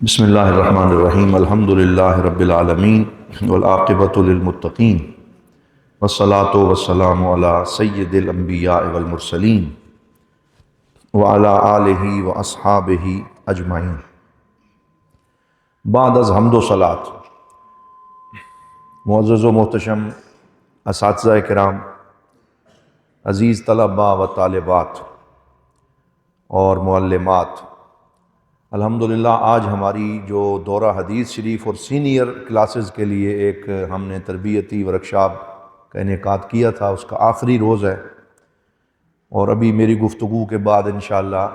بسم اللہ الرحمن الرحیم الحمد للہ رب العالمین والعاقبۃ للمتقین والصلاة والسلام علی سید الانبیاء والمرسلین وعلی آلہ واصحابہ اجمعین۔ بعد از حمد و صلاۃ، معزز و محتشم اساتذہ کرام، عزیز طلباء و طالبات اور معلمات، الحمدللہ آج ہماری جو دورہ حدیث شریف اور سینئر کلاسز کے لیے ایک ہم نے تربیتی ورکشاپ کا انعقاد کیا تھا، اس کا آخری روز ہے، اور ابھی میری گفتگو کے بعد انشاءاللہ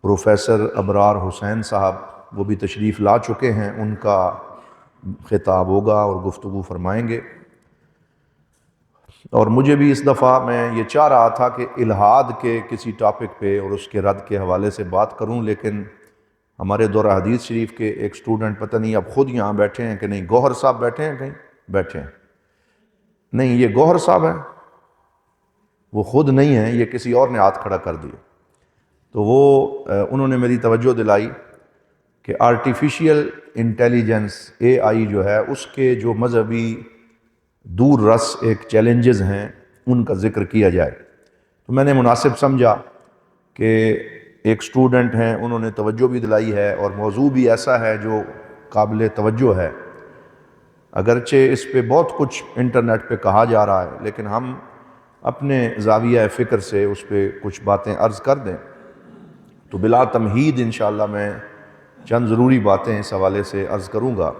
پروفیسر ابرار حسین صاحب وہ بھی تشریف لا چکے ہیں، ان کا خطاب ہوگا اور گفتگو فرمائیں گے۔ اور مجھے بھی اس دفعہ میں یہ چاہ رہا تھا کہ الحاد کے کسی ٹاپک پہ اور اس کے رد کے حوالے سے بات کروں، لیکن ہمارے دورہ حدیث شریف کے ایک سٹوڈنٹ پتہ نہیں اب خود یہاں بیٹھے ہیں کہ نہیں، گوہر صاحب بیٹھے ہیں، کہیں بیٹھے ہیں، نہیں یہ گوہر صاحب ہیں، وہ خود نہیں ہیں، یہ کسی اور نے ہاتھ کھڑا کر دیا، تو وہ انہوں نے میری توجہ دلائی کہ آرٹیفیشیل انٹیلیجنس AI جو ہے اس کے جو مذہبی دور رس ایک چیلنجز ہیں ان کا ذکر کیا جائے، تو میں نے مناسب سمجھا کہ ایک سٹوڈنٹ ہیں، انہوں نے توجہ بھی دلائی ہے اور موضوع بھی ایسا ہے جو قابل توجہ ہے، اگرچہ اس پہ بہت کچھ انٹرنیٹ پہ کہا جا رہا ہے، لیکن ہم اپنے زاویہ فکر سے اس پہ کچھ باتیں عرض کر دیں تو بلا تمہید انشاءاللہ میں چند ضروری باتیں اس حوالے سے عرض کروں گا۔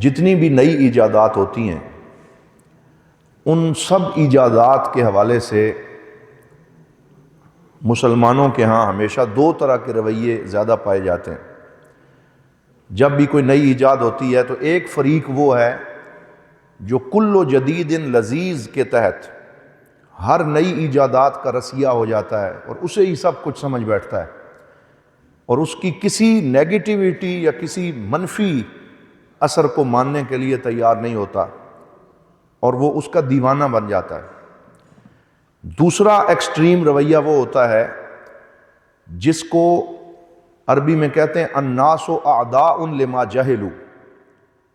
جتنی بھی نئی ایجادات ہوتی ہیں ان سب ایجادات کے حوالے سے مسلمانوں کے ہاں ہمیشہ دو طرح کے رویے زیادہ پائے جاتے ہیں۔ جب بھی کوئی نئی ایجاد ہوتی ہے تو ایک فریق وہ ہے جو کل و جدید لذیذ کے تحت ہر نئی ایجادات کا رسیہ ہو جاتا ہے اور اسے ہی سب کچھ سمجھ بیٹھتا ہے، اور اس کی کسی نیگیٹیوٹی یا کسی منفی اثر کو ماننے کے لیے تیار نہیں ہوتا، اور وہ اس کا دیوانہ بن جاتا ہے۔ دوسرا ایکسٹریم رویہ وہ ہوتا ہے جس کو عربی میں کہتے ہیں الناس اعداء لما جہلوا،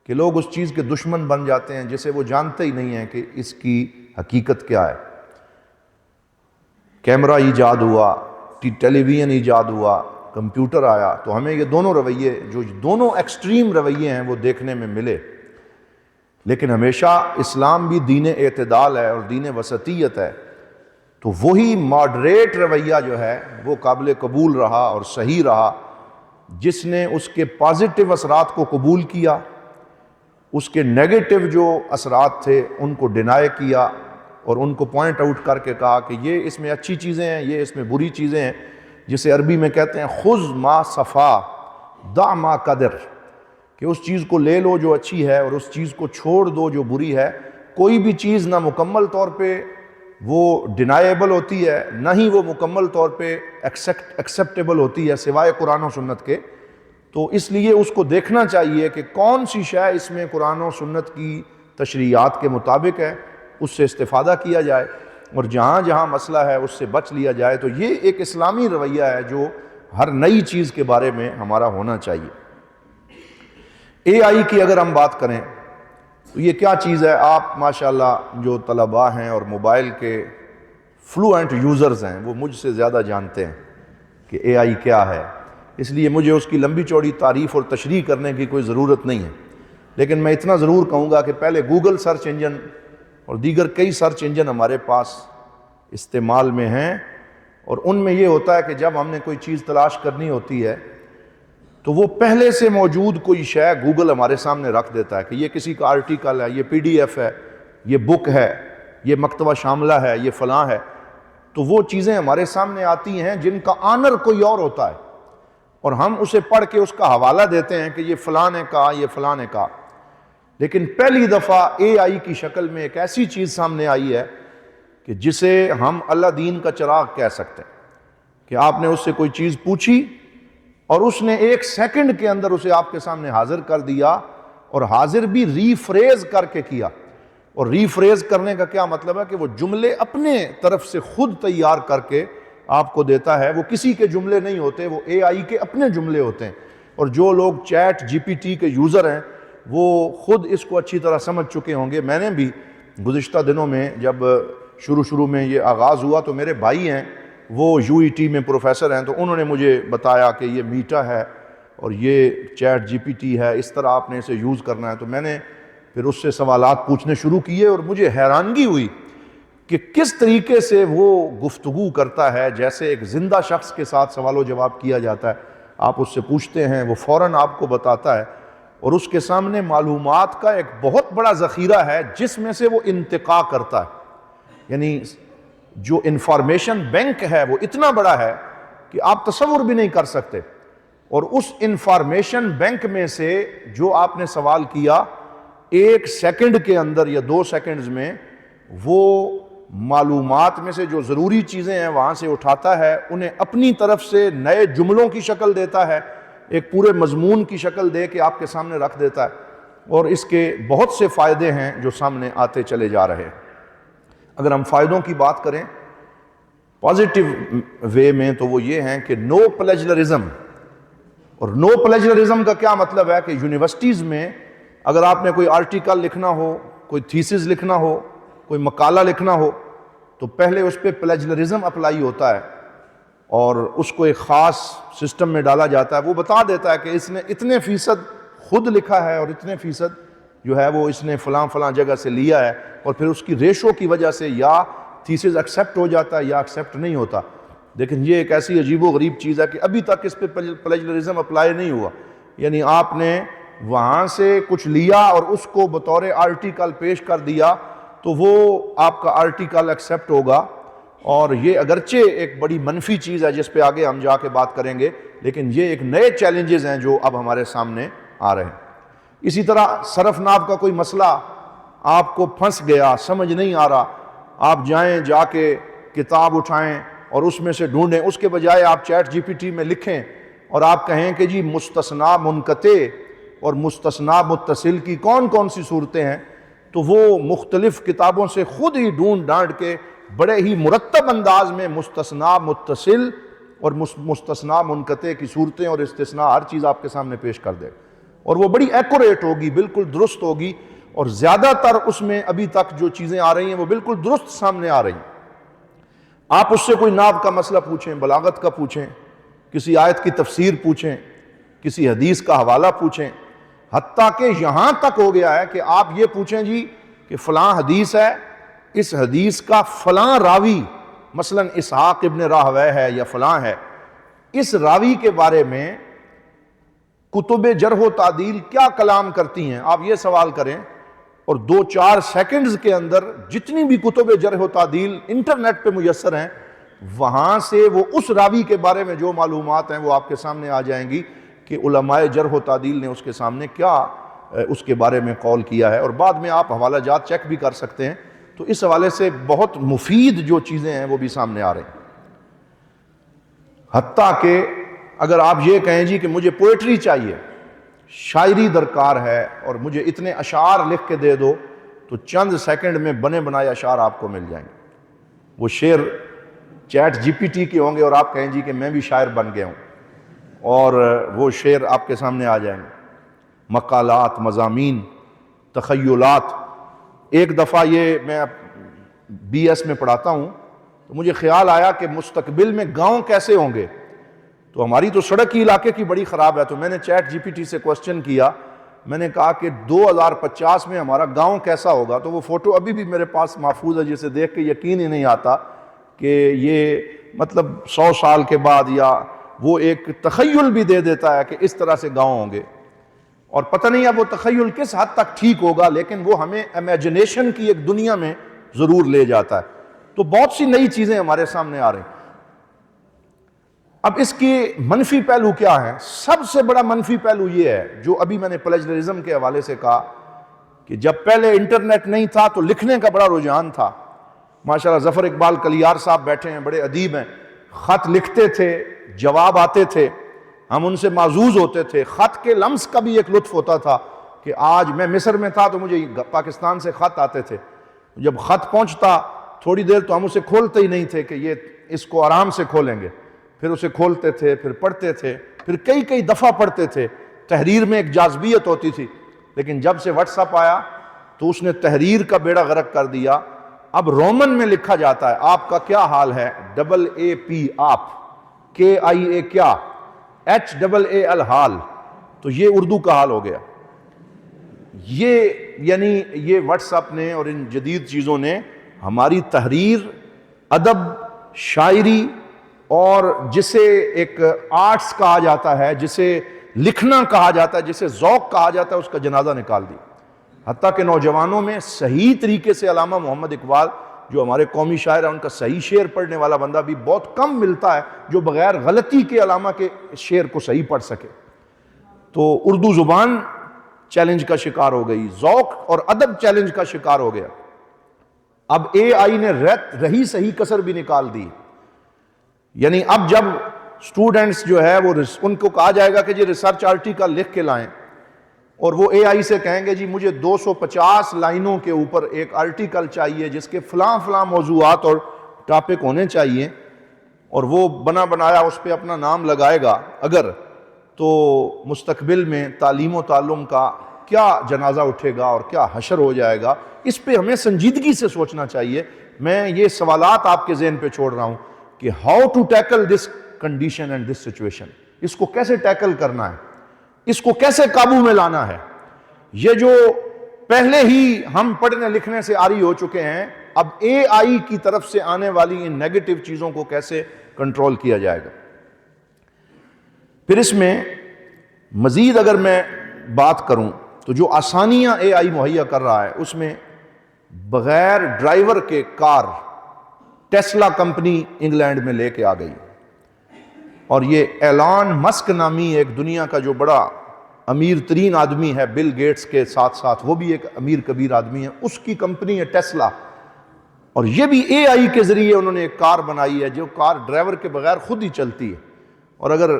کہ لوگ اس چیز کے دشمن بن جاتے ہیں جسے وہ جانتے ہی نہیں ہیں کہ اس کی حقیقت کیا ہے۔ کیمرہ ایجاد ہوا، ٹیلی ویژن ایجاد ہوا، کمپیوٹر آیا، تو ہمیں یہ دونوں رویے، جو دونوں ایکسٹریم رویے ہیں، وہ دیکھنے میں ملے، لیکن ہمیشہ اسلام بھی دین اعتدال ہے اور دین وسطیت ہے، تو وہی ماڈریٹ رویہ جو ہے وہ قابل قبول رہا اور صحیح رہا، جس نے اس کے پازیٹیو اثرات کو قبول کیا، اس کے نیگیٹو جو اثرات تھے ان کو ڈینائی کیا اور ان کو پوائنٹ آؤٹ کر کے کہا کہ یہ اس میں اچھی چیزیں ہیں، یہ اس میں بری چیزیں ہیں، جسے عربی میں کہتے ہیں خذ ما صفا دع ما قدر، کہ اس چیز کو لے لو جو اچھی ہے اور اس چیز کو چھوڑ دو جو بری ہے۔ کوئی بھی چیز نہ مکمل طور پہ وہ ڈینائیبل ہوتی ہے، نہ ہی وہ مکمل طور پہ ایکسیپٹیبل ہوتی ہے سوائے قرآن و سنت کے، تو اس لیے اس کو دیکھنا چاہیے کہ کون سی شے اس میں قرآن و سنت کی تشریعات کے مطابق ہے، اس سے استفادہ کیا جائے، اور جہاں جہاں مسئلہ ہے اس سے بچ لیا جائے۔ تو یہ ایک اسلامی رویہ ہے جو ہر نئی چیز کے بارے میں ہمارا ہونا چاہیے۔ AI کی اگر ہم بات کریں تو یہ کیا چیز ہے؟ آپ ماشاءاللہ جو طلباء ہیں اور موبائل کے فلوئنٹ یوزرز ہیں وہ مجھ سے زیادہ جانتے ہیں کہ AI کیا ہے، اس لیے مجھے اس کی لمبی چوڑی تعریف اور تشریح کرنے کی کوئی ضرورت نہیں ہے، لیکن میں اتنا ضرور کہوں گا کہ پہلے گوگل سرچ انجن اور دیگر کئی سرچ انجن ہمارے پاس استعمال میں ہیں، اور ان میں یہ ہوتا ہے کہ جب ہم نے کوئی چیز تلاش کرنی ہوتی ہے تو وہ پہلے سے موجود کوئی شے گوگل ہمارے سامنے رکھ دیتا ہے کہ یہ کسی کا آرٹیکل ہے، یہ PDF ہے، یہ بک ہے، یہ مکتبہ شاملہ ہے، یہ فلاں ہے، تو وہ چیزیں ہمارے سامنے آتی ہیں جن کا آنر کوئی اور ہوتا ہے، اور ہم اسے پڑھ کے اس کا حوالہ دیتے ہیں کہ یہ فلاں نے کہا، یہ فلاں نے کہا۔ لیکن پہلی دفعہ AI کی شکل میں ایک ایسی چیز سامنے آئی ہے کہ جسے ہم اللہ دین کا چراغ کہہ سکتے ہیں، کہ آپ نے اس سے کوئی چیز پوچھی اور اس نے 1 سیکنڈ کے اندر اسے آپ کے سامنے حاضر کر دیا، اور حاضر بھی ری فریز کر کے کیا، اور ری فریز کرنے کا کیا مطلب ہے کہ وہ جملے اپنے طرف سے خود تیار کر کے آپ کو دیتا ہے وہ کسی کے جملے نہیں ہوتے، وہ اے آئی کے اپنے جملے ہوتے ہیں، اور جو لوگ چیٹ جی پی ٹی کے یوزر ہیں وہ خود اس کو اچھی طرح سمجھ چکے ہوں گے۔ میں نے بھی گزشتہ دنوں میں جب شروع میں یہ آغاز ہوا تو میرے بھائی ہیں وہ یو ای ٹی میں پروفیسر ہیں، تو انہوں نے مجھے بتایا کہ یہ میٹا ہے اور یہ چیٹ جی پی ٹی ہے، اس طرح آپ نے اسے یوز کرنا ہے۔ تو میں نے پھر اس سے سوالات پوچھنے شروع کیے اور مجھے حیرانگی ہوئی کہ کس طریقے سے وہ گفتگو کرتا ہے، جیسے ایک زندہ شخص کے ساتھ سوال و جواب کیا جاتا ہے۔ آپ اس سے پوچھتے ہیں، وہ فوراً آپ کو بتاتا ہے، اور اس کے سامنے معلومات کا ایک بہت بڑا ذخیرہ ہے جس میں سے وہ انتقاء کرتا ہے۔ یعنی جو انفارمیشن بینک ہے وہ اتنا بڑا ہے کہ آپ تصور بھی نہیں کر سکتے، اور اس انفارمیشن بینک میں سے جو آپ نے سوال کیا، 1 سیکنڈ کے اندر یا 2 سیکنڈز میں وہ معلومات میں سے جو ضروری چیزیں ہیں وہاں سے اٹھاتا ہے، انہیں اپنی طرف سے نئے جملوں کی شکل دیتا ہے، ایک پورے مضمون کی شکل دے کے آپ کے سامنے رکھ دیتا ہے، اور اس کے بہت سے فائدے ہیں جو سامنے آتے چلے جا رہے ہیں۔ اگر ہم فائدوں کی بات کریں پازیٹیو وے میں تو وہ یہ ہیں کہ نو پلیجرزم، اور نو پلیجرزم کا کیا مطلب ہے کہ یونیورسٹیز میں اگر آپ نے کوئی آرٹیکل لکھنا ہو، کوئی تھیسس لکھنا ہو، کوئی مقالہ لکھنا ہو، تو پہلے اس پہ پلیجرزم اپلائی ہوتا ہے اور اس کو ایک خاص سسٹم میں ڈالا جاتا ہے۔ وہ بتا دیتا ہے کہ اس نے اتنے فیصد خود لکھا ہے اور اتنے فیصد جو ہے وہ اس نے فلاں جگہ سے لیا ہے، اور پھر اس کی ریشو کی وجہ سے یا تھیسس ایکسیپٹ ہو جاتا ہے یا ایکسیپٹ نہیں ہوتا۔ لیکن یہ ایک ایسی عجیب و غریب چیز ہے کہ ابھی تک اس پہ پلیجرزم اپلائی نہیں ہوا، یعنی آپ نے وہاں سے کچھ لیا اور اس کو بطور آرٹیکل پیش کر دیا تو وہ آپ کا آرٹیکل ایکسیپٹ ہوگا، اور یہ اگرچہ ایک بڑی منفی چیز ہے جس پہ آگے ہم جا کے بات کریں گے، لیکن یہ ایک نئے چیلنجز ہیں جو اب ہمارے سامنے آ رہے ہیں۔ اسی طرح صرف ناف کا کوئی مسئلہ آپ کو پھنس گیا، سمجھ نہیں آ رہا، آپ جا کے کتاب اٹھائیں اور اس میں سے ڈھونڈیں، اس کے بجائے آپ چیٹ جی پی ٹی میں لکھیں اور آپ کہیں کہ جی مستثنیٰ منقطع اور مستثنیٰ متصل کی کون سی صورتیں ہیں، تو وہ مختلف کتابوں سے خود ہی ڈھونڈ ڈانٹ کے بڑے ہی مرتب انداز میں مستثنیٰ متصل اور مستثنیٰ منقطع کی صورتیں اور استثناء ہر چیز آپ کے سامنے پیش کر دے، اور وہ بڑی ایکوریٹ ہوگی، بالکل درست ہوگی، اور زیادہ تر اس میں ابھی تک جو چیزیں آ رہی ہیں وہ بالکل درست سامنے آ رہی ہیں۔ آپ اس سے کوئی نحو کا مسئلہ پوچھیں، بلاغت کا پوچھیں، کسی آیت کی تفسیر پوچھیں، کسی حدیث کا حوالہ پوچھیں، حتیٰ کہ یہاں تک ہو گیا ہے کہ آپ یہ پوچھیں جی کہ فلاں حدیث ہے، اس حدیث کا فلاں راوی مثلا اسحاق ابن راہویہ ہے یا فلاں ہے، اس راوی کے بارے میں کتب جرح و تعدیل کیا کلام کرتی ہیں، آپ یہ سوال کریں، اور 2-4 سیکنڈز کے اندر جتنی بھی کتب جرح و تعدیل انٹرنیٹ پہ میسر ہیں وہاں سے وہ اس راوی کے بارے میں جو معلومات ہیں وہ آپ کے سامنے آ جائیں گی کہ علماء جرح و تعدیل نے اس کے سامنے کیا اس کے بارے میں قول کیا ہے، اور بعد میں آپ حوالہ جات چیک بھی کر سکتے ہیں۔ تو اس حوالے سے بہت مفید جو چیزیں ہیں وہ بھی سامنے آ رہی ہیں۔ حتیٰ کہ اگر آپ یہ کہیں جی کہ مجھے پوئٹری چاہیے، شاعری درکار ہے اور مجھے اتنے اشعار لکھ کے دے دو، تو چند سیکنڈ میں بنے بنائے اشعار آپ کو مل جائیں گے۔ وہ شعر چیٹ جی پی ٹی کے ہوں گے اور آپ کہیں جی کہ میں بھی شاعر بن گیا ہوں، اور وہ شعر آپ کے سامنے آ جائیں گے، مقالات، مضامین، تخیلات۔ ایک دفعہ یہ میں بی ایس میں پڑھاتا ہوں تو مجھے خیال آیا کہ مستقبل میں گاؤں کیسے ہوں گے، تو ہماری تو سڑک کی علاقے کی بڑی خراب ہے، تو میں نے چیٹ جی پی ٹی سے کوسچن کیا، میں نے کہا کہ 2050 میں ہمارا گاؤں کیسا ہوگا، تو وہ فوٹو ابھی بھی میرے پاس محفوظ ہے، جسے دیکھ کے یقین ہی نہیں آتا کہ یہ مطلب 100 سال کے بعد، یا وہ ایک تخیل بھی دے دیتا ہے کہ اس طرح سے گاؤں ہوں گے، اور پتہ نہیں اب وہ تخیل کس حد تک ٹھیک ہوگا، لیکن وہ ہمیں امیجنیشن کی ایک دنیا میں ضرور لے جاتا ہے۔ تو بہت سی نئی چیزیں ہمارے سامنے آ رہی ہیں۔ اب اس کی منفی پہلو کیا ہے؟ سب سے بڑا منفی پہلو یہ ہے جو ابھی میں نے پلیجرزم کے حوالے سے کہا کہ جب پہلے انٹرنیٹ نہیں تھا تو لکھنے کا بڑا رجحان تھا۔ ماشاءاللہ ظفر اقبال کلیار صاحب بیٹھے ہیں، بڑے ادیب ہیں، خط لکھتے تھے، جواب آتے تھے، ہم ان سے معزوز ہوتے تھے۔ خط کے لمس کا بھی ایک لطف ہوتا تھا کہ آج میں مصر میں تھا تو مجھے پاکستان سے خط آتے تھے، جب خط پہنچتا تھوڑی دیر تو ہم اسے کھولتے ہی نہیں تھے کہ یہ اس کو آرام سے کھولیں گے، پھر اسے کھولتے تھے، پھر پڑھتے تھے، پھر کئی دفعہ پڑھتے تھے۔ تحریر میں ایک جاذبیت ہوتی تھی، لیکن جب سے واٹس ایپ آیا تو اس نے تحریر کا بیڑا غرق کر دیا۔ اب رومن میں لکھا جاتا ہے آپ کا کیا حال ہے، AA آپ، KIA کیا، HAAL حال، تو یہ اردو کا حال ہو گیا۔ یہ واٹس ایپ نے اور ان جدید چیزوں نے ہماری تحریر، ادب، شاعری اور جسے ایک آرٹس کہا جاتا ہے، جسے لکھنا کہا جاتا ہے، جسے ذوق کہا جاتا ہے، اس کا جنازہ نکال دی۔ حتیٰ کہ نوجوانوں میں صحیح طریقے سے علامہ محمد اقبال جو ہمارے قومی شاعر ہیں، ان کا صحیح شعر پڑھنے والا بندہ بھی بہت کم ملتا ہے جو بغیر غلطی کے علامہ کے شعر کو صحیح پڑھ سکے۔ تو اردو زبان چیلنج کا شکار ہو گئی، ذوق اور ادب چیلنج کا شکار ہو گیا۔ اب AI نے رہی صحیح کسر بھی نکال دی، یعنی اب جب سٹوڈنٹس جو ہے وہ ان کو کہا جائے گا کہ جی ریسرچ آرٹیکل لکھ کے لائیں، اور وہ AI سے کہیں گے جی مجھے 250 لائنوں کے اوپر ایک آرٹیکل چاہیے جس کے فلاں فلاں موضوعات اور ٹاپک ہونے چاہیے، اور وہ بنا بنایا اس پہ اپنا نام لگائے گا اگر، تو مستقبل میں تعلیم و تعلم کا کیا جنازہ اٹھے گا اور کیا حشر ہو جائے گا۔ اس پہ ہمیں سنجیدگی سے سوچنا چاہیے۔ میں یہ سوالات آپ کے ذہن پہ چھوڑ رہا ہوں کہ how to tackle this condition and this situation, اس کو کیسے ٹیکل کرنا ہے، اس کو کیسے قابو میں لانا ہے۔ یہ جو پہلے ہی ہم پڑھنے لکھنے سے عاری ہو چکے ہیں، اب AI کی طرف سے آنے والی ان نیگیٹو چیزوں کو کیسے کنٹرول کیا جائے گا۔ پھر اس میں مزید اگر میں بات کروں تو جو آسانیاں AI مہیا کر رہا ہے، اس میں بغیر ڈرائیور کے کار ٹیسلا کمپنی انگلینڈ میں لے کے آ گئی، اور یہ ایلان مسک نامی ایک دنیا کا جو بڑا امیر ترین آدمی ہے بل گیٹس کے ساتھ ساتھ، وہ بھی ایک امیر کبیر آدمی ہے، اس کی کمپنی ہے ٹیسلا، اور یہ بھی AI کے ذریعے انہوں نے ایک کار بنائی ہے جو کار ڈرائیور کے بغیر خود ہی چلتی ہے، اور اگر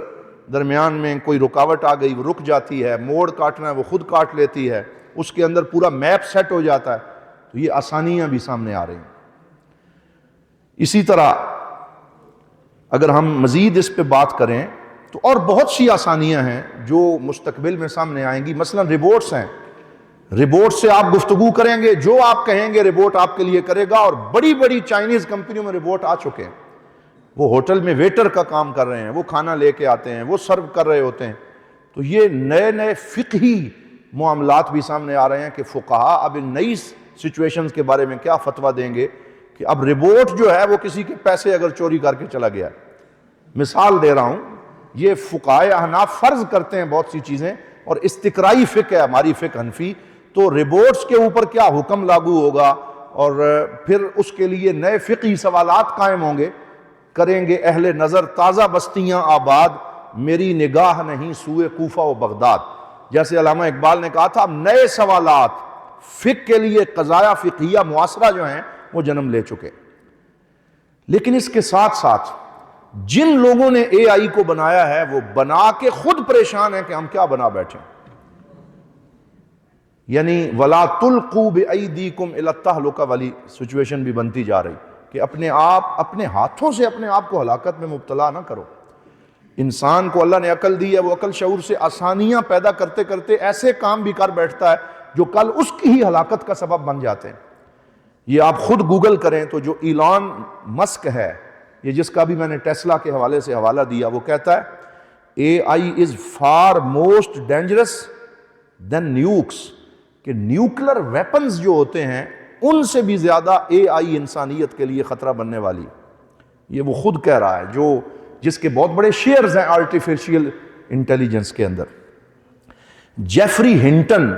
درمیان میں کوئی رکاوٹ آ گئی وہ رک جاتی ہے، موڑ کاٹنا ہے وہ خود کاٹ لیتی ہے، اس کے اندر پورا میپ سیٹ ہو جاتا ہے۔ تو یہ آسانیاں بھی سامنے آ رہی ہیں۔ اسی طرح اگر ہم مزید اس پہ بات کریں تو اور بہت سی آسانیاں ہیں جو مستقبل میں سامنے آئیں گی۔ مثلا روبوٹس ہیں، روبوٹ سے آپ گفتگو کریں گے، جو آپ کہیں گے روبوٹ آپ کے لیے کرے گا، اور بڑی بڑی چائنیز کمپنیوں میں روبوٹ آ چکے ہیں۔ وہ ہوٹل میں ویٹر کا کام کر رہے ہیں، وہ کھانا لے کے آتے ہیں، وہ سرو کر رہے ہوتے ہیں۔ تو یہ نئے نئے فقہی معاملات بھی سامنے آ رہے ہیں کہ فقہا اب ان نئی سچویشنز کے بارے میں کیا فتویٰ دیں گے کہ اب روبوٹ جو ہے وہ کسی کے پیسے اگر چوری کر کے چلا گیا ہے۔ مثال دے رہا ہوں، یہ فقہائے احناف فرض کرتے ہیں بہت سی چیزیں، اور استقرائی فقہ ہے ہماری فقہ حنفی، تو روبوٹس کے اوپر کیا حکم لاگو ہوگا، اور پھر اس کے لیے نئے فقہی سوالات قائم ہوں گے۔ کریں گے اہل نظر تازہ بستیاں آباد، میری نگاہ نہیں سوئے کوفہ و بغداد، جیسے علامہ اقبال نے کہا تھا، اب نئے سوالات فقہ کے لیے قضایا فقہیہ معاصرہ جو ہیں وہ جنم لے چکے۔ لیکن اس کے ساتھ ساتھ جن لوگوں نے AI کو بنایا ہے وہ بنا کے خود پریشان ہیں کہ ہم کیا بنا بیٹھے، یعنی وَلَا تُلْقُوا بِأَيْدِيكُمْ إِلَى التَّهْلُكَةِ والی سچویشن بھی بنتی جا رہی کہ اپنے ہاتھوں سے اپنے آپ کو ہلاکت میں مبتلا نہ کرو۔ انسان کو اللہ نے عقل دی ہے، وہ عقل شعور سے آسانیاں پیدا کرتے کرتے ایسے کام بھی کر بیٹھتا ہے جو کل اس کی ہی ہلاکت کا سبب بن جاتے ہیں۔ یہ آپ خود گوگل کریں تو جو ایلان مسک ہے، یہ جس کا بھی میں نے ٹیسلا کے حوالے سے حوالہ دیا، وہ کہتا ہے AI is far most dangerous than nukes، کہ نیوکلر ویپنز جو ہوتے ہیں ان سے بھی زیادہ AI انسانیت کے لیے خطرہ بننے والی۔ یہ وہ خود کہہ رہا ہے جس کے بہت بڑے شیئرز ہیں آرٹیفیشل انٹیلیجنس کے اندر۔ جیفری ہنٹن،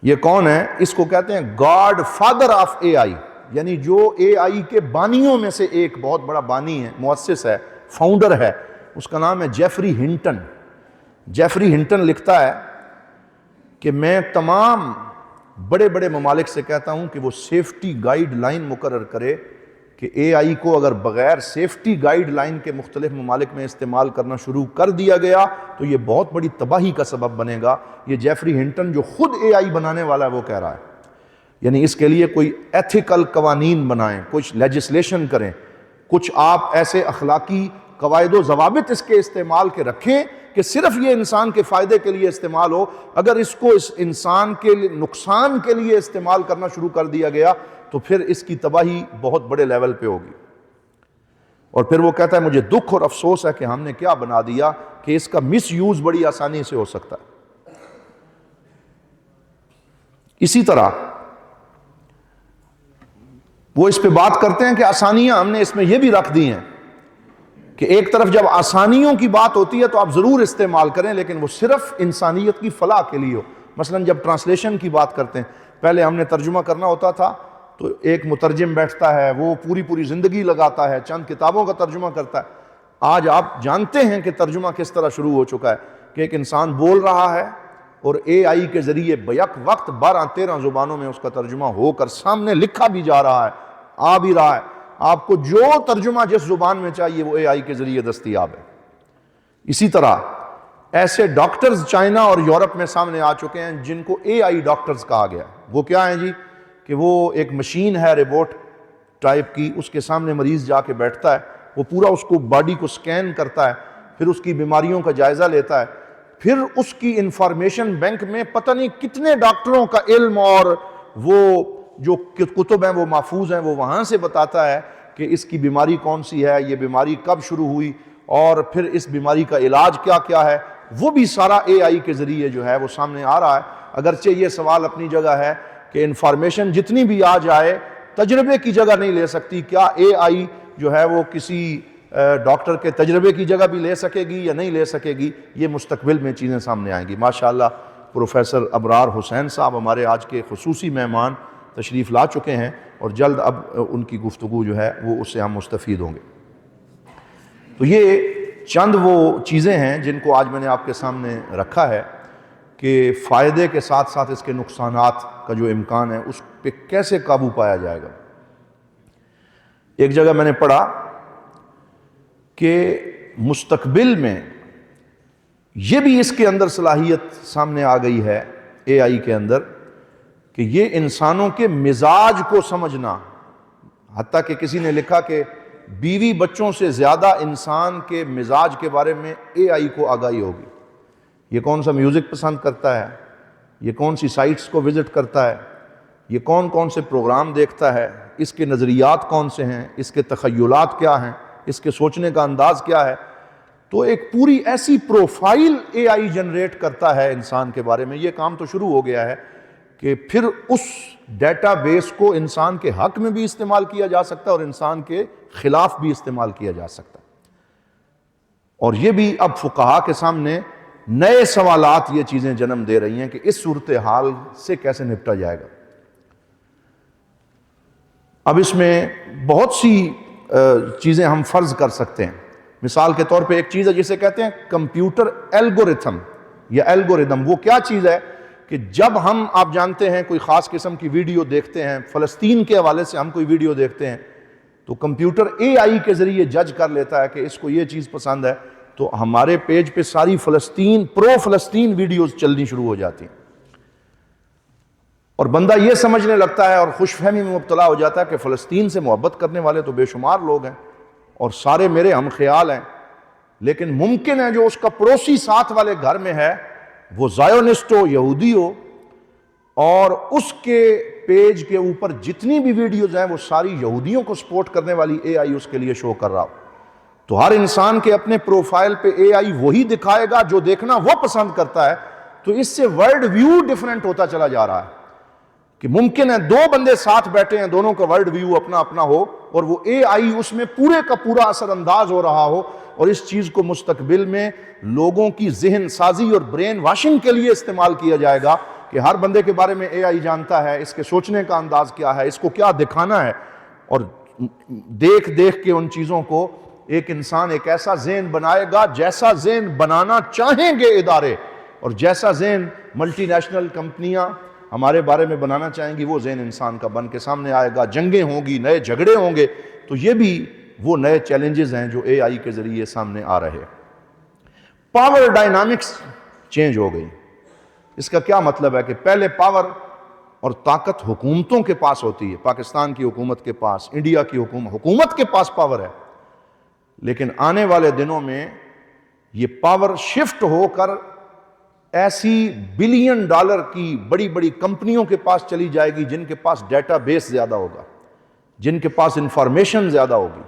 یہ کون ہے؟ اس کو کہتے ہیں گاڈ فادر آف AI، یعنی جو AI کے بانیوں میں سے ایک بہت بڑا بانی ہے، مؤسس ہے، فاؤنڈر ہے، اس کا نام ہے جیفری ہنٹن۔ جیفری ہنٹن لکھتا ہے کہ میں تمام بڑے بڑے ممالک سے کہتا ہوں کہ وہ سیفٹی گائیڈ لائن مقرر کرے کہ AI کو اگر بغیر سیفٹی گائیڈ لائن کے مختلف ممالک میں استعمال کرنا شروع کر دیا گیا تو یہ بہت بڑی تباہی کا سبب بنے گا۔ یہ جیفری ہنٹن جو خود AI بنانے والا ہے وہ کہہ رہا ہے، یعنی اس کے لیے کوئی ایتھیکل قوانین بنائیں، کچھ لیجسلیشن کریں، کچھ آپ ایسے اخلاقی قواعد و ضوابط اس کے استعمال کے رکھیں کہ صرف یہ انسان کے فائدے کے لیے استعمال ہو. اگر اس کو اس انسان کے نقصان کے لیے استعمال کرنا شروع کر دیا گیا تو پھر اس کی تباہی بہت بڑے لیول پہ ہوگی. اور پھر وہ کہتا ہے مجھے دکھ اور افسوس ہے کہ ہم نے کیا بنا دیا کہ اس کا مس یوز بڑی آسانی سے ہو سکتا ہے. اسی طرح وہ اس پہ بات کرتے ہیں کہ آسانیاں ہم نے اس میں یہ بھی رکھ دی ہیں کہ ایک طرف جب آسانیوں کی بات ہوتی ہے تو آپ ضرور استعمال کریں لیکن وہ صرف انسانیت کی فلاح کے لیے ہو. مثلا جب ٹرانسلیشن کی بات کرتے ہیں، پہلے ہم نے ترجمہ کرنا ہوتا تھا تو ایک مترجم بیٹھتا ہے، وہ پوری زندگی لگاتا ہے، چند کتابوں کا ترجمہ کرتا ہے. آج آپ جانتے ہیں کہ ترجمہ کس طرح شروع ہو چکا ہے کہ ایک انسان بول رہا ہے اور اے آئی کے ذریعے بیک وقت 12-13 زبانوں میں اس کا ترجمہ ہو کر سامنے لکھا بھی جا رہا ہے، آ بھی رہا ہے. آپ کو جو ترجمہ جس زبان میں چاہیے وہ اے آئی کے ذریعے دستیاب ہے. اسی طرح ایسے ڈاکٹرز چائنا اور یورپ میں سامنے آ چکے ہیں جن کو اے آئی ڈاکٹرز کہا گیا. وہ کیا ہیں جی؟ کہ وہ ایک مشین ہے روبوٹ ٹائپ کی، اس کے سامنے مریض جا کے بیٹھتا ہے، وہ پورا اس کو باڈی کو سکین کرتا ہے، پھر اس کی بیماریوں کا جائزہ لیتا ہے، پھر اس کی انفارمیشن بینک میں پتہ نہیں کتنے ڈاکٹروں کا علم اور وہ جو کتب ہیں وہ محفوظ ہیں، وہ وہاں سے بتاتا ہے کہ اس کی بیماری کون سی ہے، یہ بیماری کب شروع ہوئی اور پھر اس بیماری کا علاج کیا کیا ہے. وہ بھی سارا اے آئی کے ذریعے جو ہے وہ سامنے آ رہا ہے. اگرچہ یہ سوال اپنی جگہ ہے کہ انفارمیشن جتنی بھی آ جائے تجربے کی جگہ نہیں لے سکتی. کیا اے آئی جو ہے وہ کسی ڈاکٹر کے تجربے کی جگہ بھی لے سکے گی یا نہیں لے سکے گی؟ یہ مستقبل میں چیزیں سامنے آئیں گی. ماشاءاللہ پروفیسر ابرار حسین صاحب ہمارے آج کے خصوصی مہمان تشریف لا چکے ہیں اور جلد اب ان کی گفتگو جو ہے وہ اس سے ہم مستفید ہوں گے. تو یہ چند وہ چیزیں ہیں جن کو آج میں نے آپ کے سامنے رکھا ہے کہ فائدے کے ساتھ ساتھ اس کے نقصانات کا جو امکان ہے اس پہ کیسے قابو پایا جائے گا. ایک جگہ میں نے پڑھا کہ مستقبل میں یہ بھی اس کے اندر صلاحیت سامنے آ گئی ہے اے آئی کے اندر کہ یہ انسانوں کے مزاج کو سمجھنا، حتیٰ کہ کسی نے لکھا کہ بیوی بچوں سے زیادہ انسان کے مزاج کے بارے میں اے آئی کو آگاہی ہوگی. یہ کون سا میوزک پسند کرتا ہے، یہ کون سی سائٹس کو وزٹ کرتا ہے، یہ کون سے پروگرام دیکھتا ہے، اس کے نظریات کون سے ہیں، اس کے تخیلات کیا ہیں، اس کے سوچنے کا انداز کیا ہے. تو ایک پوری ایسی پروفائل اے آئی جنریٹ کرتا ہے انسان کے بارے میں. یہ کام تو شروع ہو گیا ہے کہ پھر اس ڈیٹا بیس کو انسان کے حق میں بھی استعمال کیا جا سکتا ہے اور انسان کے خلاف بھی استعمال کیا جا سکتا ہے. اور یہ بھی اب فقہا کے سامنے نئے سوالات یہ چیزیں جنم دے رہی ہیں کہ اس صورتحال سے کیسے نپٹا جائے گا. اب اس میں بہت سی چیزیں ہم فرض کر سکتے ہیں. مثال کے طور پہ ایک چیز ہے جسے کہتے ہیں کمپیوٹر الگورتھم یا الگوریدم. وہ کیا چیز ہے کہ جب ہم، آپ جانتے ہیں، کوئی خاص قسم کی ویڈیو دیکھتے ہیں، فلسطین کے حوالے سے ہم کوئی ویڈیو دیکھتے ہیں تو کمپیوٹر اے آئی کے ذریعے جج کر لیتا ہے کہ اس کو یہ چیز پسند ہے تو ہمارے پیج پہ ساری پرو فلسطین ویڈیوز چلنی شروع ہو جاتی ہیں اور بندہ یہ سمجھنے لگتا ہے اور خوش فہمی میں مبتلا ہو جاتا ہے کہ فلسطین سے محبت کرنے والے تو بے شمار لوگ ہیں اور سارے میرے ہم خیال ہیں. لیکن ممکن ہے جو اس کا پڑوسی ساتھ والے گھر میں ہے وہ زائونسٹ ہو، یہودی ہو، اور اس کے پیج کے اوپر جتنی بھی ویڈیوز ہیں وہ ساری یہودیوں کو سپورٹ کرنے والی اے آئی اس کے لیے شو کر رہا ہو. تو ہر انسان کے اپنے پروفائل پہ اے آئی وہی دکھائے گا جو دیکھنا وہ پسند کرتا ہے. تو اس سے ورلڈ ویو ڈیفرنٹ ہوتا چلا جا رہا ہے کہ ممکن ہے دو بندے ساتھ بیٹھے ہیں، دونوں کا ورلڈ ویو اپنا اپنا ہو اور وہ اے آئی اس میں پورے کا پورا اثر انداز ہو رہا ہو. اور اس چیز کو مستقبل میں لوگوں کی ذہن سازی اور برین واشنگ کے لیے استعمال کیا جائے گا کہ ہر بندے کے بارے میں اے آئی جانتا ہے، اس کے سوچنے کا انداز کیا ہے، اس کو کیا دکھانا ہے. اور دیکھ کے ان چیزوں کو ایک انسان ایک ایسا ذہن بنائے گا جیسا ذہن بنانا چاہیں گے ادارے، اور جیسا ذہن ملٹی نیشنل کمپنیاں ہمارے بارے میں بنانا چاہیں گی وہ ذہن انسان کا بن کے سامنے آئے گا. جنگیں ہوں گی، نئے جھگڑے ہوں گے. تو یہ بھی وہ نئے چیلنجز ہیں جو اے آئی کے ذریعے سامنے آ رہے. پاور ڈائنامکس چینج ہو گئی. اس کا کیا مطلب ہے کہ پہلے پاور اور طاقت حکومتوں کے پاس ہوتی ہے، پاکستان کی حکومت کے پاس، انڈیا کی حکومت کے پاس پاور ہے. لیکن آنے والے دنوں میں یہ پاور شفٹ ہو کر ایسی بلین ڈالر کی بڑی بڑی کمپنیوں کے پاس چلی جائے گی جن کے پاس ڈیٹا بیس زیادہ ہوگا، جن کے پاس انفارمیشن زیادہ ہوگی،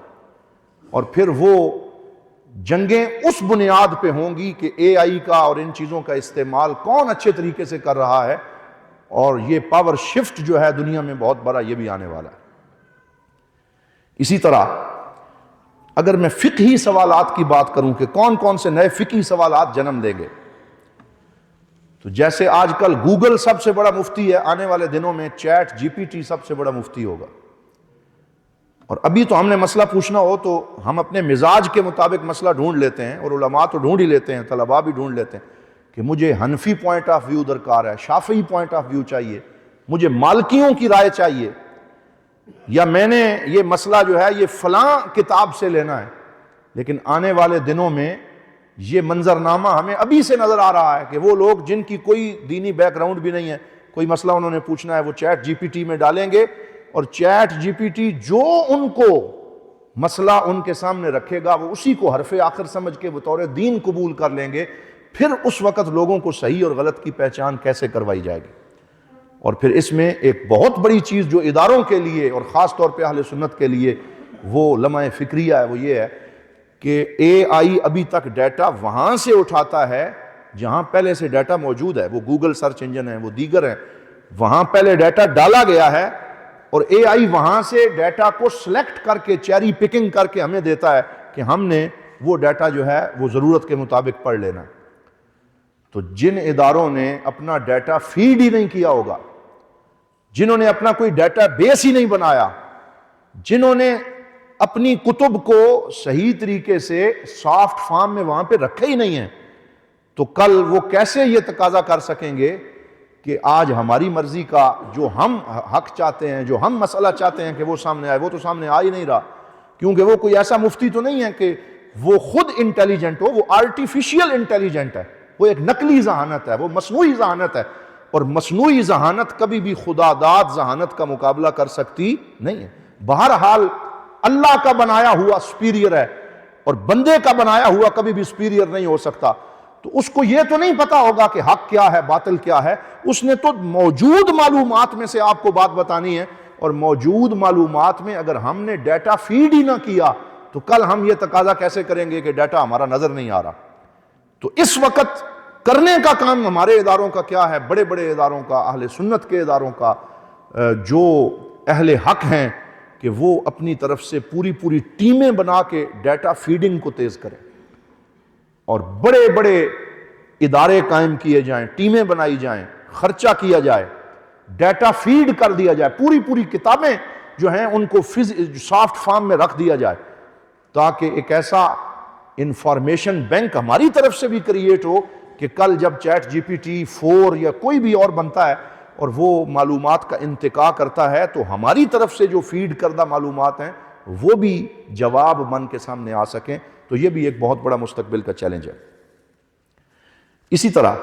اور پھر وہ جنگیں اس بنیاد پہ ہوں گی کہ اے آئی کا اور ان چیزوں کا استعمال کون اچھے طریقے سے کر رہا ہے، اور یہ پاور شفٹ جو ہے دنیا میں بہت بڑا یہ بھی آنے والا ہے۔ اسی طرح اگر میں فقہی سوالات کی بات کروں کہ کون کون سے نئے فقہی سوالات جنم دیں گے، تو جیسے آج کل گوگل سب سے بڑا مفتی ہے، آنے والے دنوں میں chat G P T sub سے بڑا مفتی ہوگا۔ اور ابھی تو ہم نے مسئلہ پوچھنا ہو تو ہم اپنے مزاج کے مطابق مسئلہ ڈھونڈ لیتے ہیں، اور علماء تو ڈھونڈ ہی لیتے ہیں، طلباء بھی ڈھونڈ لیتے ہیں کہ مجھے حنفی پوائنٹ آف ویو درکار ہے، شافعی پوائنٹ آف ویو چاہیے، مجھے مالکیوں کی رائے چاہیے، یا میں نے یہ مسئلہ جو ہے یہ فلاں کتاب سے لینا ہے۔ لیکن آنے والے دنوں میں یہ منظرنامہ ہمیں ابھی سے نظر آ رہا ہے کہ وہ لوگ جن کی کوئی دینی بیک گراؤنڈ بھی نہیں ہے، کوئی مسئلہ انہوں نے پوچھنا ہے، وہ چیٹ جی پی ٹی میں ڈالیں گے، اور چیٹ جی پی ٹی جو ان کو مسئلہ ان کے سامنے رکھے گا وہ اسی کو حرف آخر سمجھ کے بطور دین قبول کر لیں گے۔ پھر اس وقت لوگوں کو صحیح اور غلط کی پہچان کیسے کروائی جائے گی؟ اور پھر اس میں ایک بہت بڑی چیز جو اداروں کے لیے اور خاص طور پہ اہل سنت کے لیے وہ لمحہ فکریہ ہے، وہ یہ ہے کہ اے آئی ابھی تک ڈیٹا وہاں سے اٹھاتا ہے جہاں پہلے سے ڈیٹا موجود ہے، وہ گوگل سرچ انجن ہے، وہ دیگر ہیں، وہاں پہلے ڈیٹا ڈالا گیا ہے، اور اے آئی وہاں سے ڈیٹا کو سلیکٹ کر کے چیری پکنگ کر کے ہمیں دیتا ہے کہ ہم نے وہ ڈیٹا جو ہے وہ ضرورت کے مطابق پڑھ لینا ہے۔ تو جن اداروں نے اپنا ڈیٹا فیڈ ہی نہیں کیا ہوگا، جنہوں نے اپنا کوئی ڈیٹا بیس ہی نہیں بنایا، جنہوں نے اپنی کتب کو صحیح طریقے سے سافٹ فارم میں وہاں پہ رکھے ہی نہیں ہیں، تو کل وہ کیسے یہ تقاضا کر سکیں گے کہ آج ہماری مرضی کا جو ہم حق چاہتے ہیں، جو ہم مسئلہ چاہتے ہیں کہ وہ سامنے آئے، وہ تو سامنے آ ہی نہیں رہا، کیونکہ وہ کوئی ایسا مفتی تو نہیں ہے کہ وہ خود انٹیلیجنٹ ہو، وہ آرٹیفیشیل انٹیلیجنٹ ہے، وہ ایک نقلی ذہانت ہے، وہ مصنوعی ذہانت ہے، اور مصنوعی ذہانت کبھی بھی خدا داد ذہانت کا مقابلہ کر سکتی نہیں ہے۔ بہرحال اللہ کا بنایا ہوا سپیریئر ہے، اور بندے کا بنایا ہوا کبھی بھی سپیریئر نہیں ہو سکتا۔ تو اس کو یہ تو نہیں پتا ہوگا کہ حق کیا ہے باطل کیا ہے، اس نے تو موجود معلومات میں سے آپ کو بات بتانی ہے، اور موجود معلومات میں اگر ہم نے ڈیٹا فیڈ ہی نہ کیا تو کل ہم یہ تقاضا کیسے کریں گے کہ ڈیٹا ہمارا نظر نہیں آ رہا؟ تو اس وقت کرنے کا کام ہمارے اداروں کا کیا ہے، بڑے بڑے اداروں کا، اہل سنت کے اداروں کا، جو اہل حق ہیں، کہ وہ اپنی طرف سے پوری ٹیمیں بنا کے ڈیٹا فیڈنگ کو تیز کریں، اور بڑے بڑے ادارے قائم کیے جائیں، ٹیمیں بنائی جائیں، خرچہ کیا جائے، ڈیٹا فیڈ کر دیا جائے، پوری کتابیں جو ہیں ان کو سافٹ فارم میں رکھ دیا جائے، تاکہ ایک ایسا انفارمیشن بینک ہماری طرف سے بھی کریٹ ہو کہ کل جب چیٹ جی پی ٹی 4 یا کوئی بھی اور بنتا ہے اور وہ معلومات کا انتقاء کرتا ہے تو ہماری طرف سے جو فیڈ کردہ معلومات ہیں وہ بھی جواب بن کے سامنے آ سکیں۔ تو یہ بھی ایک بہت بڑا مستقبل کا چیلنج ہے۔ اسی طرح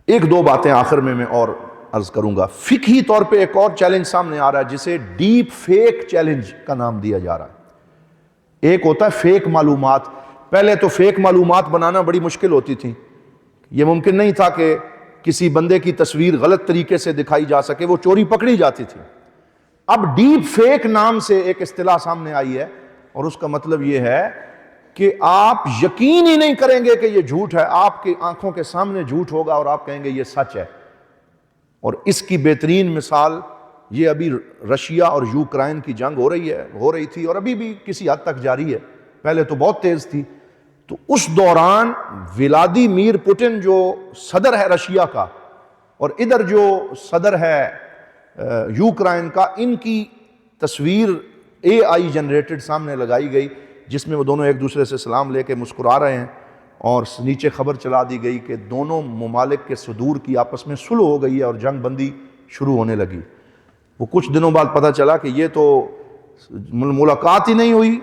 ایک دو باتیں آخر میں اور عرض کروں گا۔ فقہی طور پہ ایک اور چیلنج سامنے آ رہا ہے جسے ڈیپ فیک چیلنج کا نام دیا جا رہا ہے۔ ایک ہوتا ہے فیک معلومات۔ پہلے تو فیک معلومات بنانا بڑی مشکل ہوتی تھی، یہ ممکن نہیں تھا کہ کسی بندے کی تصویر غلط طریقے سے دکھائی جا سکے، وہ چوری پکڑی جاتی تھی۔ اب ڈیپ فیک نام سے ایک اصطلاح سامنے آئی ہے، اور اس کا مطلب یہ ہے کہ آپ یقین ہی نہیں کریں گے کہ یہ جھوٹ ہے، آپ کی آنکھوں کے سامنے جھوٹ ہوگا اور آپ کہیں گے یہ سچ ہے۔ اور اس کی بہترین مثال یہ ابھی رشیا اور یوکرائن کی جنگ ہو رہی تھی، اور ابھی بھی کسی حد تک جاری ہے، پہلے تو بہت تیز تھی۔ تو اس دوران ولادیمیر پوٹن جو صدر ہے رشیا کا، اور ادھر جو صدر ہے یوکرائن کا، ان کی تصویر اے آئی جنریٹڈ سامنے لگائی گئی، جس میں وہ دونوں ایک دوسرے سے سلام لے کے مسکرا رہے ہیں، اور نیچے خبر چلا دی گئی کہ دونوں ممالک کے صدور کی آپس میں صلح ہو گئی ہے اور جنگ بندی شروع ہونے لگی۔ وہ کچھ دنوں بعد پتہ چلا کہ یہ تو ملاقات ہی نہیں ہوئی،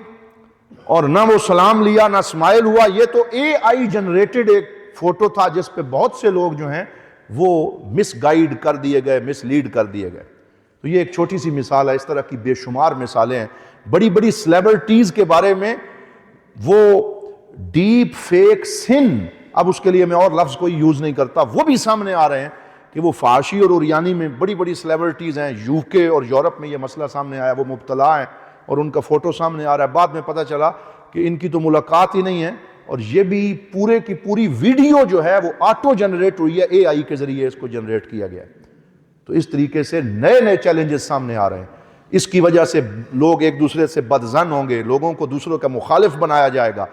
اور نہ وہ سلام لیا نہ اسمائل ہوا، یہ تو اے آئی جنریٹڈ ایک فوٹو تھا جس پہ بہت سے لوگ جو ہیں وہ مس گائیڈ کر دیے گئے، مس لیڈ کر دیے گئے۔ تو یہ ایک چھوٹی سی مثال ہے، اس طرح کی بے شمار مثالیں ہیں بڑی بڑی سیلیبریٹیز کے بارے میں وہ ڈیپ فیک سن، اب اس کے لیے میں اور لفظ کوئی یوز نہیں کرتا، وہ بھی سامنے آ رہے ہیں کہ وہ فارسی اور اوریانی میں بڑی بڑی سیلیبریٹیز ہیں، یو کے اور یورپ میں یہ مسئلہ سامنے آیا، وہ مبتلا ہیں اور ان کا فوٹو سامنے آ رہا ہے۔ بعد میں پتہ چلا کہ ان کی تو ملاقات ہی نہیں ہے، اور یہ بھی پورے کی پوری ویڈیو جو ہے وہ آٹو جنریٹ ہوئی ہے، اے آئی کے ذریعے اس کو جنریٹ کیا گیا ہے۔ تو اس طریقے سے نئے نئے چیلنجز سامنے آ رہے ہیں۔ اس کی وجہ سے لوگ ایک دوسرے سے بدظن ہوں گے، لوگوں کو دوسروں کا مخالف بنایا جائے گا۔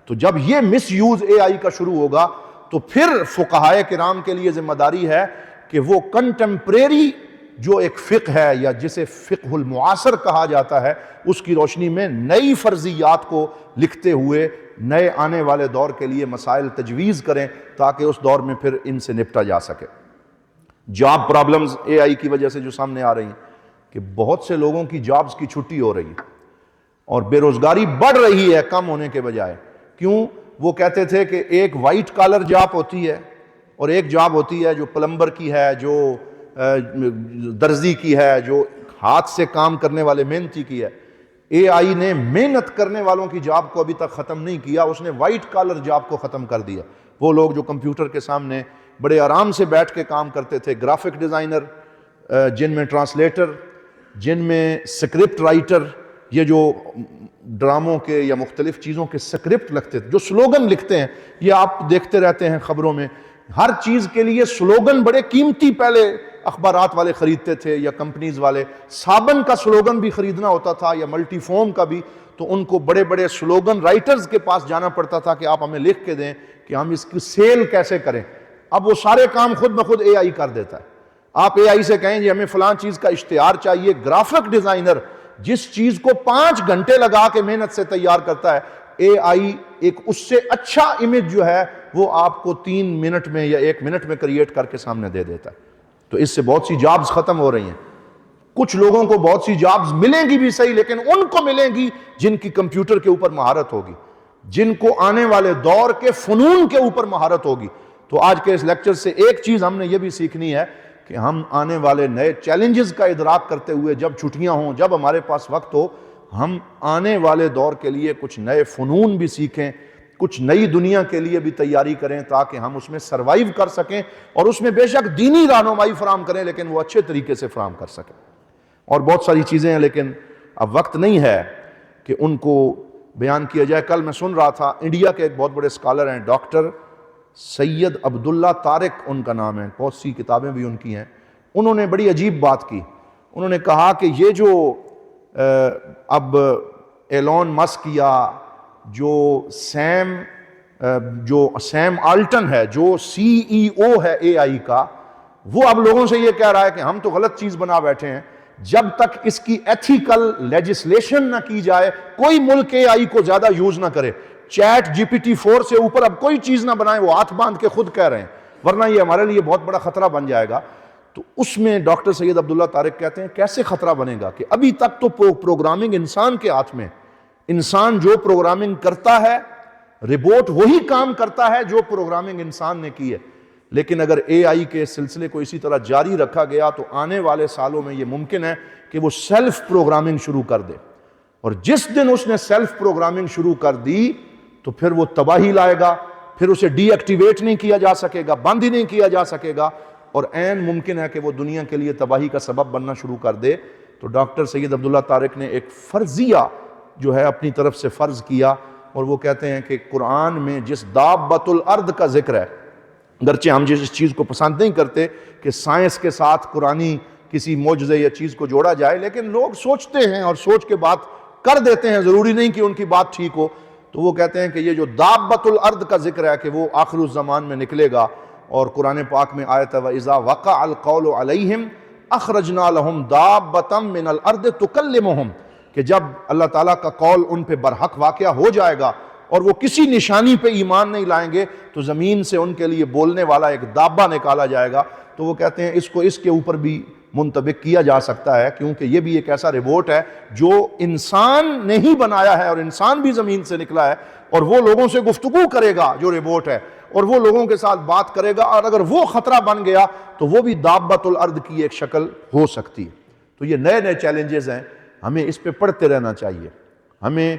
تو جب یہ مس یوز اے آئی کا شروع ہوگا تو پھر فقہائے کرام کے لیے ذمہ داری ہے کہ وہ کنٹمپریری جو ایک فقہ ہے، یا جسے فقہ المعاصر کہا جاتا ہے، اس کی روشنی میں نئی فرضیات کو لکھتے ہوئے نئے آنے والے دور کے لیے مسائل تجویز کریں تاکہ اس دور میں پھر ان سے نپٹا جا سکے۔ جاب پرابلمز اے آئی کی وجہ سے جو سامنے آ رہی ہیں کہ بہت سے لوگوں کی جابز کی چھٹی ہو رہی ہے اور بے روزگاری بڑھ رہی ہے کم ہونے کے بجائے۔ کیوں؟ وہ کہتے تھے کہ ایک وائٹ کالر جاب ہوتی ہے اور ایک جاب ہوتی ہے جو پلمبر کی ہے، جو درزی کی ہے، جو ہاتھ سے کام کرنے والے محنتی کی ہے۔ اے آئی نے محنت کرنے والوں کی جاب کو ابھی تک ختم نہیں کیا، اس نے وائٹ کالر جاب کو ختم کر دیا۔ وہ لوگ جو کمپیوٹر کے سامنے بڑے آرام سے بیٹھ کے کام کرتے تھے، گرافک ڈیزائنر، جن میں ٹرانسلیٹر، جن میں سکرپٹ رائٹر، یہ جو ڈراموں کے یا مختلف چیزوں کے سکرپٹ لکھتے تھے، جو سلوگن لکھتے ہیں، یہ آپ دیکھتے رہتے ہیں خبروں میں، ہر چیز کے لیے سلوگن بڑے قیمتی پہلے اخبارات والے خریدتے تھے یا کمپنیز والے، صابن کا سلوگن بھی خریدنا ہوتا تھا یا ملٹی فوم کا بھی، تو ان کو بڑے بڑے سلوگن رائٹرز کے پاس جانا پڑتا تھا کہ آپ ہمیں لکھ کے دیں کہ ہم اس کی سیل کیسے کریں۔ اب وہ سارے کام خود بخود اے آئی کر دیتا ہے۔ آپ اے آئی سے کہیں جی ہمیں فلاں چیز کا اشتہار چاہیے، گرافک ڈیزائنر جس چیز کو 5 گھنٹے لگا کے محنت سے تیار کرتا ہے، اے آئی ایک اس سے اچھا امیج جو ہے وہ آپ کو 3 منٹ میں یا 1 منٹ میں کریٹ کر کے سامنے دے دیتا ہے۔ تو اس سے بہت سی جابز ختم ہو رہی ہیں۔ کچھ لوگوں کو بہت سی جابز ملیں گی بھی صحیح، لیکن ان کو ملیں گی جن کی کمپیوٹر کے اوپر مہارت ہوگی، جن کو آنے والے دور کے فنون کے اوپر مہارت ہوگی۔ تو آج کے اس لیکچر سے ایک چیز ہم نے یہ بھی سیکھنی ہے کہ ہم آنے والے نئے چیلنجز کا ادراک کرتے ہوئے، جب چھٹیاں ہوں، جب ہمارے پاس وقت ہو، ہم آنے والے دور کے لیے کچھ نئے فنون بھی سیکھیں، کچھ نئی دنیا کے لیے بھی تیاری کریں تاکہ ہم اس میں سروائیو کر سکیں، اور اس میں بے شک دینی رہنمائی فراہم کریں لیکن وہ اچھے طریقے سے فراہم کر سکیں۔ اور بہت ساری چیزیں ہیں لیکن اب وقت نہیں ہے کہ ان کو بیان کیا جائے۔ کل میں سن رہا تھا، انڈیا کے ایک بہت بڑے اسکالر ہیں، ڈاکٹر سید عبداللہ طارق ان کا نام ہے، بہت سی کتابیں بھی ان کی ہیں۔ انہوں نے بڑی عجیب بات کی، انہوں نے کہا کہ یہ جو اب ایلون مسک یا جو سیم آلٹن ہے، جو سی ای او ہے اے آئی کا، وہ اب لوگوں سے یہ کہہ رہا ہے کہ ہم تو غلط چیز بنا بیٹھے ہیں، جب تک اس کی ایتھیکل لیجسلیشن نہ کی جائے کوئی ملک اے آئی کو زیادہ یوز نہ کرے۔ چیٹ جی پی ٹی 4 سے اوپر اب کوئی چیز نہ بنائیں، وہ ہاتھ باندھ کے خود کہہ رہے ہیں، ورنہ یہ ہمارے لیے بہت بڑا خطرہ بن جائے گا۔ تو اس میں ڈاکٹر سید عبداللہ طارق کہتے ہیں کیسے خطرہ بنے گا کہ ابھی تک تو پروگرامنگ انسان کے ہاتھ میں، انسان جو پروگرامنگ کرتا ہے، ربوٹ وہی کام کرتا ہے جو پروگرامنگ انسان نے کی ہے، لیکن اگر اے آئی کے سلسلے کو اسی طرح جاری رکھا گیا تو آنے والے سالوں میں یہ ممکن ہے کہ وہ سیلف پروگرامنگ شروع کر دے، اور جس دن اس نے سیلف پروگرامنگ شروع کر دی تو پھر وہ تباہی لائے گا، پھر اسے ڈی ایکٹیویٹ نہیں کیا جا سکے گا، بند ہی نہیں کیا جا سکے گا، اور عین ممکن ہے کہ وہ دنیا کے لیے تباہی کا سبب بننا شروع کر دے۔ تو ڈاکٹر سید عبداللہ طارق نے ایک فرضیہ جو ہے اپنی طرف سے فرض کیا، اور وہ کہتے ہیں کہ قرآن میں جس دابۃ الارض کا ذکر ہے، اگرچہ ہم جس چیز کو پسند نہیں کرتے کہ سائنس کے ساتھ قرآنی کسی معجزے یا چیز کو جوڑا جائے، لیکن لوگ سوچتے ہیں اور سوچ کے بات کر دیتے ہیں، ضروری نہیں کہ ان کی بات ٹھیک ہو۔ تو وہ کہتے ہیں کہ یہ جو دابۃ الارض کا ذکر ہے کہ وہ آخر الزمان میں نکلے گا، اور قرآن پاک میں آیت ہے وَإِذَا وَقَعَ الْقَوْلُ عَلَيْهِمْ أَخْرَجْنَا لَهُمْ دَابَّةً مِّنَ الْأَرْضِ تُكَلِّمُهُمْ، کہ جب اللہ تعالیٰ کا قول ان پہ برحق واقعہ ہو جائے گا اور وہ کسی نشانی پہ ایمان نہیں لائیں گے تو زمین سے ان کے لیے بولنے والا ایک دابہ نکالا جائے گا۔ تو وہ کہتے ہیں اس کو اس کے اوپر بھی منطبق کیا جا سکتا ہے، کیونکہ یہ بھی ایک ایسا روبوٹ ہے جو انسان نے ہی بنایا ہے، اور انسان بھی زمین سے نکلا ہے، اور وہ لوگوں سے گفتگو کرے گا جو روبوٹ ہے، اور وہ لوگوں کے ساتھ بات کرے گا، اور اگر وہ خطرہ بن گیا تو وہ بھی دابۃ الارض کی ایک شکل ہو سکتی ہے۔ تو یہ نئے نئے چیلنجز ہیں ہمیں اس پہ پڑھتے رہنا چاہیے، ہمیں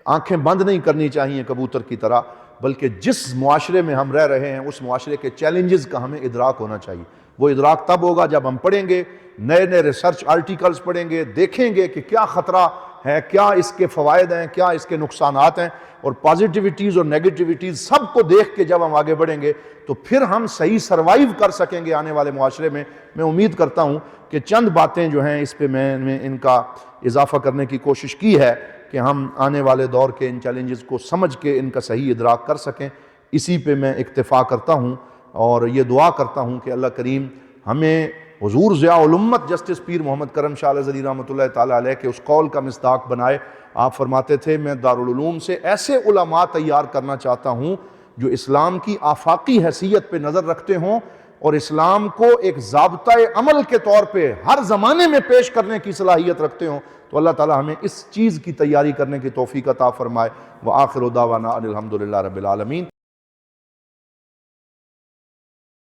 آنکھیں بند نہیں کرنی چاہیے کبوتر کی طرح، بلکہ جس معاشرے میں ہم رہ رہے ہیں اس معاشرے کے چیلنجز کا ہمیں ادراک ہونا چاہیے۔ وہ ادراک تب ہوگا جب ہم پڑھیں گے، نئے نئے ریسرچ آرٹیکلز پڑھیں گے، دیکھیں گے کہ کیا خطرہ ہے، کیا اس کے فوائد ہیں، کیا اس کے نقصانات ہیں، اور پازیٹیوٹیز اور نیگیٹیوٹیز سب کو دیکھ کے جب ہم آگے بڑھیں گے تو پھر ہم صحیح سروائیو کر سکیں گے آنے والے معاشرے میں۔ میں امید کرتا ہوں کہ چند باتیں جو ہیں اس پہ میں نے ان کا اضافہ کرنے کی کوشش کی ہے کہ ہم آنے والے دور کے ان چیلنجز کو سمجھ کے ان کا صحیح ادراک کر سکیں۔ اسی پہ میں اکتفا کرتا ہوں اور یہ دعا کرتا ہوں کہ اللہ کریم ہمیں حضور ضیاء الامت جسٹس پیر محمد کرم شاہ علیہ رحمۃ اللہ تعالیٰ علیہ کے اس قول کا مصداق بنائے۔ آپ فرماتے تھے میں دارالعلوم سے ایسے علماء تیار کرنا چاہتا ہوں جو اسلام کی آفاقی حیثیت پہ نظر رکھتے ہوں اور اسلام کو ایک ضابطۂ عمل کے طور پہ ہر زمانے میں پیش کرنے کی صلاحیت رکھتے ہوں۔ تو اللہ تعالیٰ ہمیں اس چیز کی تیاری کرنے کی توفیق عطا فرمائے۔ وآخر دعوانا ان الحمد للہ رب العالمین۔